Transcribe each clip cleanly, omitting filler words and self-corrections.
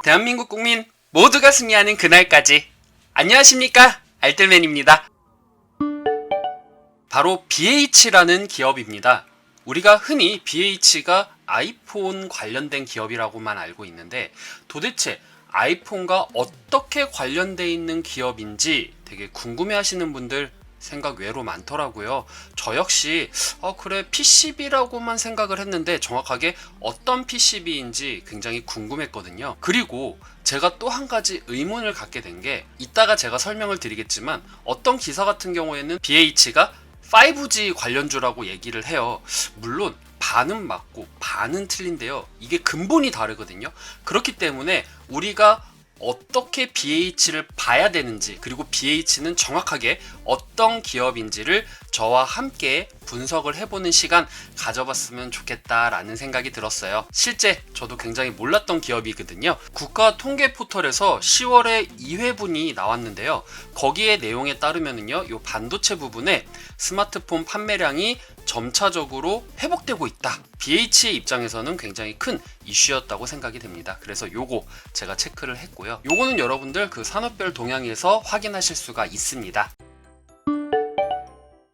대한민국 국민 모두가 승리하는 그날까지. 안녕하십니까, 알뜰맨입니다. 바로 BH라는 기업입니다. 우리가 흔히 BH가 아이폰 관련된 기업이라고만 알고 있는데, 도대체 아이폰과 어떻게 관련되어 있는 기업인지 되게 궁금해 하시는 분들 생각 외로 많더라고요. 저 역시 그래 PCB라고만 생각을 했는데 정확하게 어떤 PCB인지 굉장히 궁금했거든요. 그리고 제가 또 한 가지 의문을 갖게 된 게, 이따가 제가 설명을 드리겠지만 어떤 기사 같은 경우에는 BH가 5G 관련주라고 얘기를 해요. 물론 반은 맞고 반은 틀린데요. 이게 근본이 다르거든요. 그렇기 때문에 우리가 어떻게 BH를 봐야 되는지, 그리고 BH는 정확하게 어떤 기업인지를 저와 함께 분석을 해보는 시간 가져봤으면 좋겠다라는 생각이 들었어요. 실제 저도 굉장히 몰랐던 기업이거든요. 국가통계포털에서 10월에 2회분이 나왔는데요. 거기에 내용에 따르면요, 이 반도체 부분에 스마트폰 판매량이 점차적으로 회복되고 있다. BH의 입장에서는 굉장히 큰 이슈였다고 생각이 됩니다. 그래서 요거 제가 체크를 했고요. 요거는 여러분들 그 산업별 동향에서 확인하실 수가 있습니다.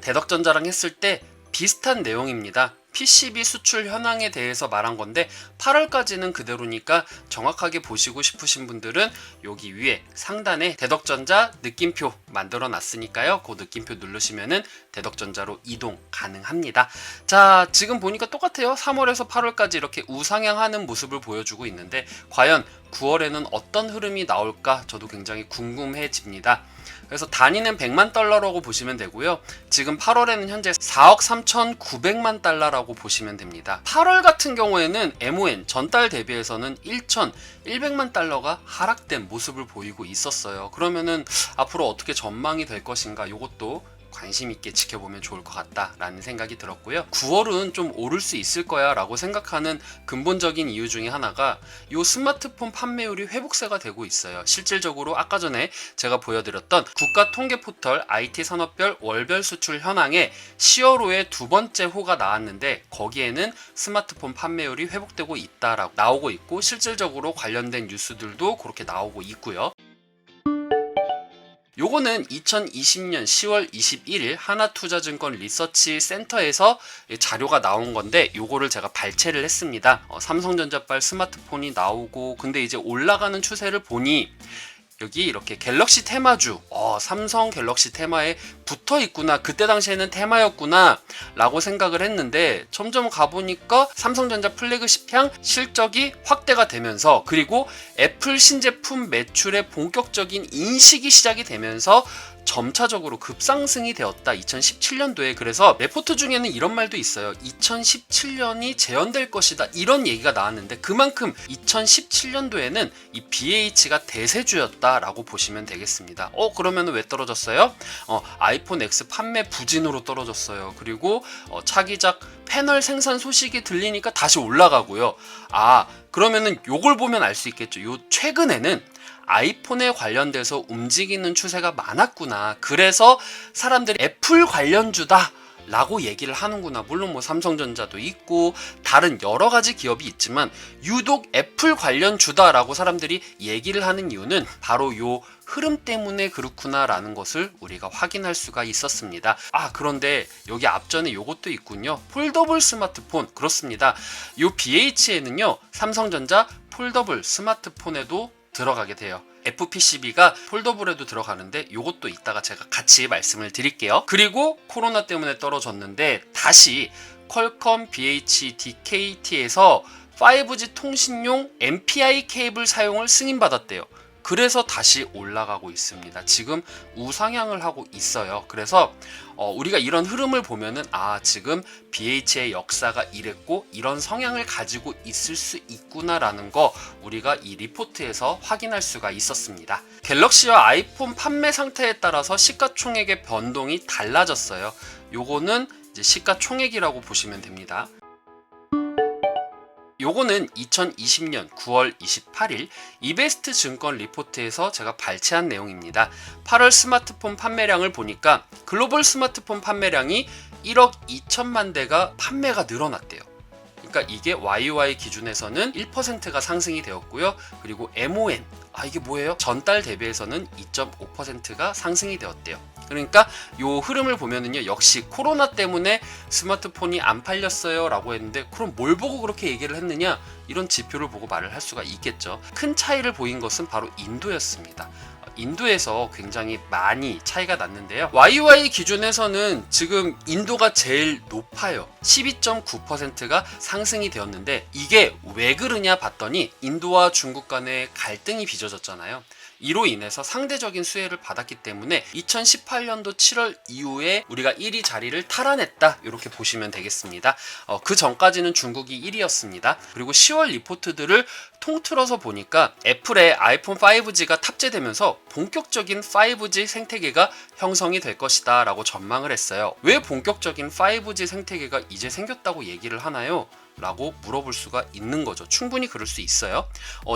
대덕전자랑 했을 때 비슷한 내용입니다. PCB 수출 현황에 대해서 말한 건데 8월까지는 그대로니까 정확하게 보시고 싶으신 분들은 여기 위에 상단에 대덕전자 느낌표 만들어 놨으니까요. 그 느낌표 누르시면은 대덕전자로 이동 가능합니다. 자, 지금 보니까 똑같아요. 3월에서 8월까지 이렇게 우상향하는 모습을 보여주고 있는데, 과연 9월에는 어떤 흐름이 나올까 저도 굉장히 궁금해집니다. 그래서 단위는 100만 달러라고 보시면 되고요. 지금 8월에는 현재 4억 3,900만 달러라고 보시면 됩니다. 8월 같은 경우에는 MON 전달 대비해서는 1,100만 달러가 하락된 모습을 보이고 있었어요. 그러면은 앞으로 어떻게 전망이 될 것인가, 이것도 관심 있게 지켜보면 좋을 것 같다라는 생각이 들었고요. 9월은 좀 오를 수 있을 거야 라고 생각하는 근본적인 이유 중에 하나가 이 스마트폰 판매율이 회복세가 되고 있어요. 실질적으로 아까 전에 제가 보여드렸던 국가통계포털 IT 산업별 월별 수출 현황에 10월호에 두 번째 호가 나왔는데, 거기에는 스마트폰 판매율이 회복되고 있다라고 나오고 있고, 실질적으로 관련된 뉴스들도 그렇게 나오고 있고요. 요거는 2020년 10월 21일 하나투자증권 리서치 센터에서 자료가 나온 건데, 요거를 제가 발췌를 했습니다. 삼성전자발 스마트폰이 나오고, 근데 이제 올라가는 추세를 보니 여기 이렇게 갤럭시 테마주, 삼성 갤럭시 테마에 붙어 있구나, 그때 당시에는 테마였구나 라고 생각을 했는데, 점점 가보니까 삼성전자 플래그십향 실적이 확대가 되면서, 그리고 애플 신제품 매출의 본격적인 인식이 시작이 되면서 점차적으로 급상승이 되었다, 2017년도에. 그래서 레포트 중에는 이런 말도 있어요. 2017년이 재현될 것이다, 이런 얘기가 나왔는데, 그만큼 2017년도에는 이 BH가 대세주였다 라고 보시면 되겠습니다. 그러면 왜 떨어졌어요? 아이폰 X 판매 부진으로 떨어졌어요. 그리고 차기작 패널 생산 소식이 들리니까 다시 올라가고요. 그러면은 요걸 보면 알 수 있겠죠. 요 최근에는 아이폰에 관련돼서 움직이는 추세가 많았구나, 그래서 사람들이 애플 관련주다 라고 얘기를 하는구나. 물론 뭐 삼성전자도 있고 다른 여러 가지 기업이 있지만 유독 애플 관련주다 라고 사람들이 얘기를 하는 이유는 바로 요 흐름 때문에 그렇구나 라는 것을 우리가 확인할 수가 있었습니다. 그런데 여기 앞전에 요것도 있군요. 폴더블 스마트폰. 그렇습니다. 요 BH에는요, 삼성전자 폴더블 스마트폰에도 들어가게 돼요. FPCB가 폴더블에도 들어가는데, 요것도 이따가 제가 같이 말씀을 드릴게요. 그리고 코로나 때문에 떨어졌는데 다시 퀄컴 BHDKT에서 5G 통신용 MPI 케이블 사용을 승인받았대요. 그래서 다시 올라가고 있습니다. 지금 우상향을 하고 있어요. 그래서 우리가 이런 흐름을 보면은 지금 BH의 역사가 이랬고 이런 성향을 가지고 있을 수 있구나라는 거 우리가 이 리포트에서 확인할 수가 있었습니다. 갤럭시와 아이폰 판매 상태에 따라서 시가총액의 변동이 달라졌어요. 요거는 이제 시가총액이라고 보시면 됩니다. 요거는 2020년 9월 28일 이베스트 증권 리포트에서 제가 발췌한 내용입니다. 8월 스마트폰 판매량을 보니까 글로벌 스마트폰 판매량이 1억 2천만 대가 판매가 늘어났대요. 그러니까 이게 YOY 기준에서는 1%가 상승이 되었고요. 그리고 MON, 이게 뭐예요? 전달 대비해서는 2.5%가 상승이 되었대요. 그러니까 요 흐름을 보면은요, 역시 코로나 때문에 스마트폰이 안 팔렸어요 라고 했는데, 그럼 뭘 보고 그렇게 얘기를 했느냐, 이런 지표를 보고 말을 할 수가 있겠죠. 큰 차이를 보인 것은 바로 인도였습니다. 인도에서 굉장히 많이 차이가 났는데요. YOY 기준에서는 지금 인도가 제일 높아요. 12.9%가 상승이 되었는데, 이게 왜 그러냐 봤더니 인도와 중국 간의 갈등이 빚어졌잖아요. 이로 인해서 상대적인 수혜를 받았기 때문에 2018년도 7월 이후에 우리가 1위 자리를 탈환했다, 이렇게 보시면 되겠습니다. 그 전까지는 중국이 1위였습니다. 그리고 10월 리포트들을 통틀어서 보니까 애플의 아이폰 5G가 탑재되면서 본격적인 5G 생태계가 형성이 될 것이다 라고 전망을 했어요. 왜 본격적인 5G 생태계가 이제 생겼다고 얘기를 하나요? 라고 물어볼 수가 있는 거죠. 충분히 그럴 수 있어요.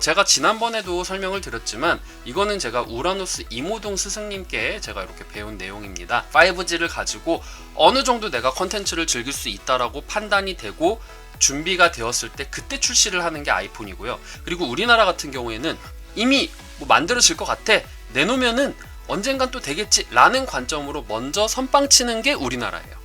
제가 지난번에도 설명을 드렸지만, 이거는 제가 우라노스 이모동 스승님께 제가 이렇게 배운 내용입니다. 5G를 가지고 어느 정도 내가 컨텐츠를 즐길 수 있다라고 판단이 되고 준비가 되었을 때 그때 출시를 하는 게 아이폰이고요. 그리고 우리나라 같은 경우에는 이미 뭐 만들어질 것 같아, 내놓으면은 언젠간 또 되겠지 라는 관점으로 먼저 선빵 치는 게 우리나라예요.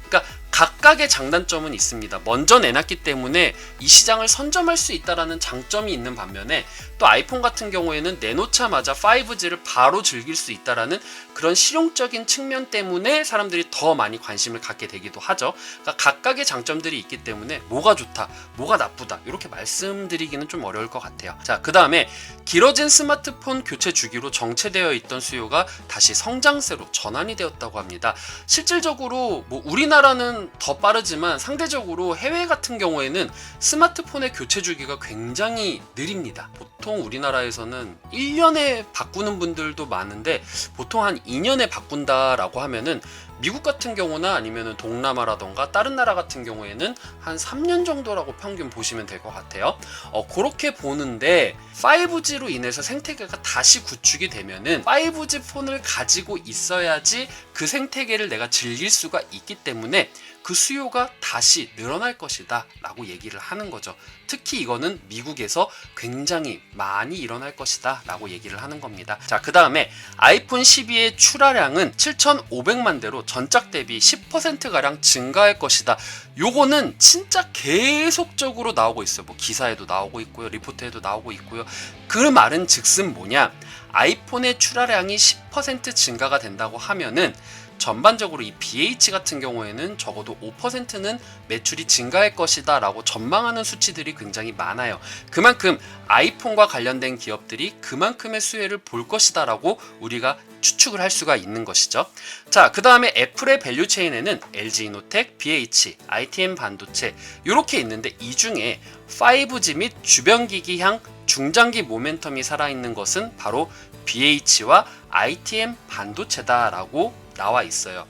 그러니까 각각의 장단점은 있습니다. 먼저 내놨기 때문에 이 시장을 선점할 수 있다는 장점이 있는 반면에, 또 아이폰 같은 경우에는 내놓자마자 5G를 바로 즐길 수 있다는 그런 실용적인 측면 때문에 사람들이 더 많이 관심을 갖게 되기도 하죠. 그러니까 각각의 장점들이 있기 때문에 뭐가 좋다, 뭐가 나쁘다, 이렇게 말씀드리기는 좀 어려울 것 같아요. 자, 그 다음에 길어진 스마트폰 교체 주기로 정체되어 있던 수요가 다시 성장세로 전환이 되었다고 합니다. 실질적으로 뭐 우리나라는 더 빠르지만 상대적으로 해외 같은 경우에는 스마트폰의 교체 주기가 굉장히 느립니다. 보통 우리나라에서는 1년에 바꾸는 분들도 많은데, 보통 한 2년에 바꾼다라고 하면은, 미국 같은 경우나 아니면 동남아라던가 다른 나라 같은 경우에는 한 3년 정도라고 평균 보시면 될 것 같아요. 그렇게 보는데, 5G로 인해서 생태계가 다시 구축이 되면은 5G 폰을 가지고 있어야지 그 생태계를 내가 즐길 수가 있기 때문에 그 수요가 다시 늘어날 것이다 라고 얘기를 하는 거죠. 특히 이거는 미국에서 굉장히 많이 일어날 것이다 라고 얘기를 하는 겁니다. 자, 그 다음에 아이폰 12의 출하량은 7,500만 대로 전작 대비 10%가량 증가할 것이다. 요거는 진짜 계속적으로 나오고 있어요. 뭐 기사에도 나오고 있고요, 리포트에도 나오고 있고요. 그 말은 즉슨 뭐냐, 아이폰의 출하량이 10% 증가가 된다고 하면은 전반적으로 이 BH 같은 경우에는 적어도 5%는 매출이 증가할 것이다 라고 전망하는 수치들이 굉장히 많아요. 그만큼 아이폰과 관련된 기업들이 그만큼의 수혜를 볼 것이다 라고 우리가 추측을 할 수가 있는 것이죠. 자, 그 다음에 애플의 밸류체인에는 LG이노텍, BH, ITM 반도체 이렇게 있는데, 이 중에 5G 및 주변기기향 중장기 모멘텀이 살아있는 것은 바로 BH와 ITM 반도체다라고 나와 있어요.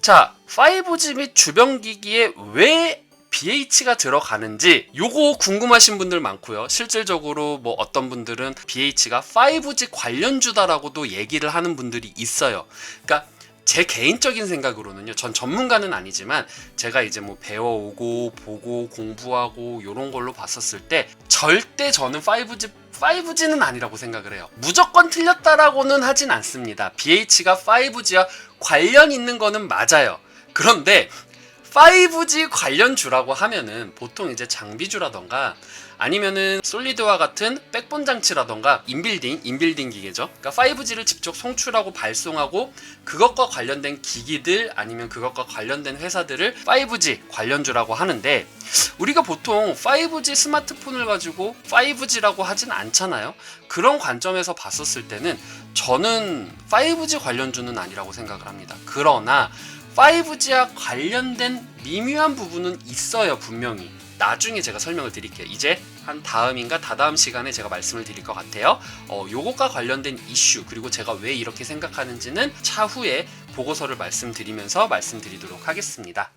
자, 5G 및 주변기기에 왜 BH가 들어가는지 요거 궁금하신 분들 많고요. 실질적으로 뭐 어떤 분들은 BH가 5G 관련주다라고도 얘기를 하는 분들이 있어요. 그러니까 제 개인적인 생각으로는요, 전 전문가는 아니지만 제가 이제 뭐 배워오고 보고 공부하고 요런 걸로 봤었을 때 절대 저는 5G는 아니라고 생각을 해요. 무조건 틀렸다라고는 하진 않습니다. BH가 5G와 관련 있는 거는 맞아요. 그런데 5G 관련주라고 하면은 보통 이제 장비주라던가 아니면은 솔리드와 같은 백본 장치라던가 인빌딩 기계죠. 그러니까 5G를 직접 송출하고 발송하고 그것과 관련된 기기들 아니면 그것과 관련된 회사들을 5G 관련주라고 하는데, 우리가 보통 5G 스마트폰을 가지고 5G라고 하진 않잖아요. 그런 관점에서 봤었을 때는 저는 5G 관련주는 아니라고 생각을 합니다. 그러나 5G와 관련된 미묘한 부분은 있어요, 분명히. 나중에 제가 설명을 드릴게요. 이제 한 다음인가 다다음 시간에 제가 말씀을 드릴 것 같아요. 요것과 관련된 이슈, 그리고 제가 왜 이렇게 생각하는지는 차후에 보고서를 말씀드리면서 말씀드리도록 하겠습니다.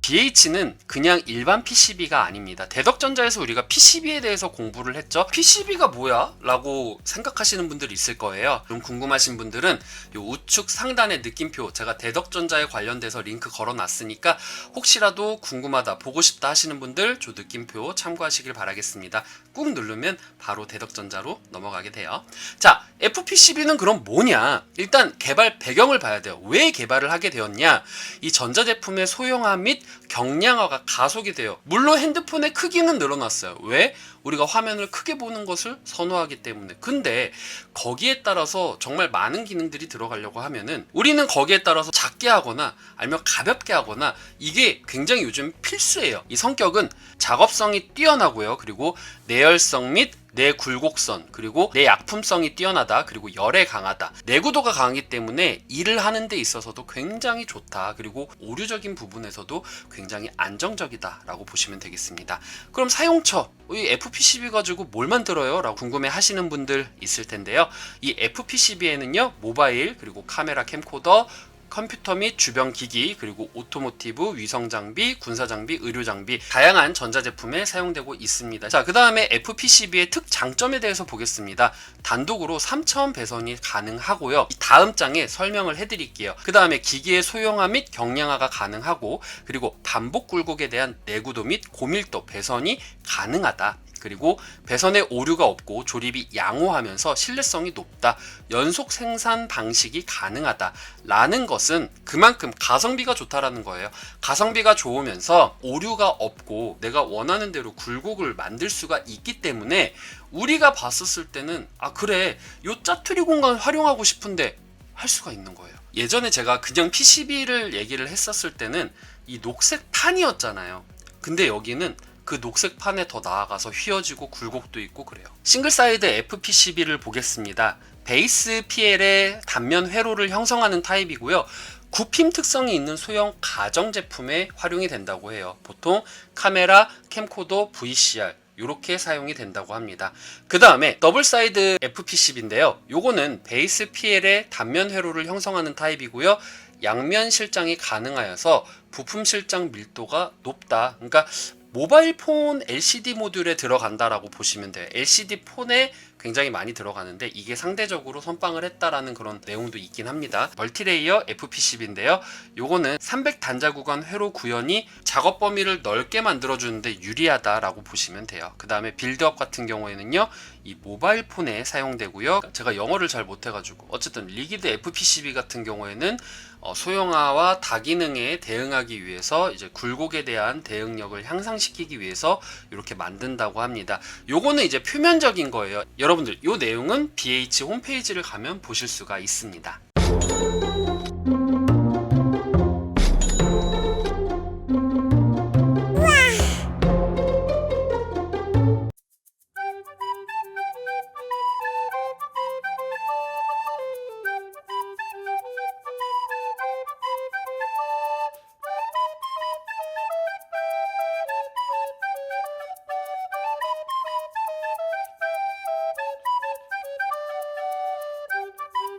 BH는 그냥 일반 PCB가 아닙니다. 대덕전자에서 우리가 PCB에 대해서 공부를 했죠. PCB가 뭐야? 라고 생각하시는 분들이 있을 거예요. 좀 궁금하신 분들은 이 우측 상단의 느낌표, 제가 대덕전자에 관련돼서 링크 걸어놨으니까 혹시라도 궁금하다, 보고 싶다 하시는 분들 저 느낌표 참고하시길 바라겠습니다. 꾹 누르면 바로 대덕전자로 넘어가게 돼요. 자, FPCB는 그럼 뭐냐? 일단 개발 배경을 봐야 돼요. 왜 개발을 하게 되었냐? 이 전자제품의 소형화 및 경량화가 가속이 돼요. 물론 핸드폰의 크기는 늘어났어요. 왜? 우리가 화면을 크게 보는 것을 선호하기 때문에. 근데 거기에 따라서 정말 많은 기능들이 들어가려고 하면은 우리는 거기에 따라서 작게 하거나 아니면 가볍게 하거나, 이게 굉장히 요즘 필수예요. 이 성격은 작업성이 뛰어나고요. 그리고 내열성 및 내굴곡선, 그리고 내약품성이 뛰어나다, 그리고 열에 강하다, 내구도가 강하기 때문에 일을 하는 데 있어서도 굉장히 좋다, 그리고 오류적인 부분에서도 굉장히 안정적이다 라고 보시면 되겠습니다. 그럼 사용처, 이 FPCB 가지고 뭘 만들어요? 라고 궁금해 하시는 분들 있을 텐데요. 이 FPCB에는요 모바일, 그리고 카메라, 캠코더, 컴퓨터 및 주변 기기, 그리고 오토모티브, 위성장비, 군사장비, 의료장비, 다양한 전자제품에 사용되고 있습니다. 자, 그 다음에 FPCB의 특장점에 대해서 보겠습니다. 단독으로 3차원 배선이 가능하고요. 다음 장에 설명을 해드릴게요. 그 다음에 기기의 소형화 및 경량화가 가능하고, 그리고 반복 굴곡에 대한 내구도 및 고밀도 배선이 가능하다. 그리고 배선에 오류가 없고 조립이 양호하면서 신뢰성이 높다, 연속 생산 방식이 가능하다 라는 것은 그만큼 가성비가 좋다라는 거예요. 가성비가 좋으면서 오류가 없고 내가 원하는 대로 굴곡을 만들 수가 있기 때문에 우리가 봤었을 때는 아 그래, 요 짜투리 공간 활용하고 싶은데 할 수가 있는 거예요. 예전에 제가 그냥 PCB를 얘기를 했었을 때는 이 녹색 판이었잖아요. 근데 여기는 그 녹색 판에 더 나아가서 휘어지고 굴곡도 있고 그래요. 싱글 사이드 FPCB를 보겠습니다. 베이스 PL의 단면 회로를 형성하는 타입이고요. 굽힘 특성이 있는 소형 가정제품에 활용이 된다고 해요. 보통 카메라, 캠코더, VCR 이렇게 사용이 된다고 합니다. 그 다음에 더블 사이드 FPCB인데요. 요거는 베이스 PL의 단면 회로를 형성하는 타입이고요. 양면 실장이 가능하여서 부품 실장 밀도가 높다. 그러니까 모바일 폰 LCD 모듈에 들어간다라고 보시면 돼요. LCD 폰에 굉장히 많이 들어가는데 이게 상대적으로 선빵을 했다라는 그런 내용도 있긴 합니다. 멀티레이어 FPCB인데요. 요거는 300 단자 구간 회로 구현이 작업 범위를 넓게 만들어주는데 유리하다라고 보시면 돼요. 그 다음에 빌드업 같은 경우에는요, 이 모바일 폰에 사용되고요. 제가 영어를 잘 못해가지고 어쨌든 리기드 FPCB 같은 경우에는 소형화와 다기능에 대응하기 위해서 이제 굴곡에 대한 대응력을 향상시키기 위해서 이렇게 만든다고 합니다. 요거는 이제 표면적인 거예요. 여러분들 이 내용은 BH 홈페이지를 가면 보실 수가 있습니다.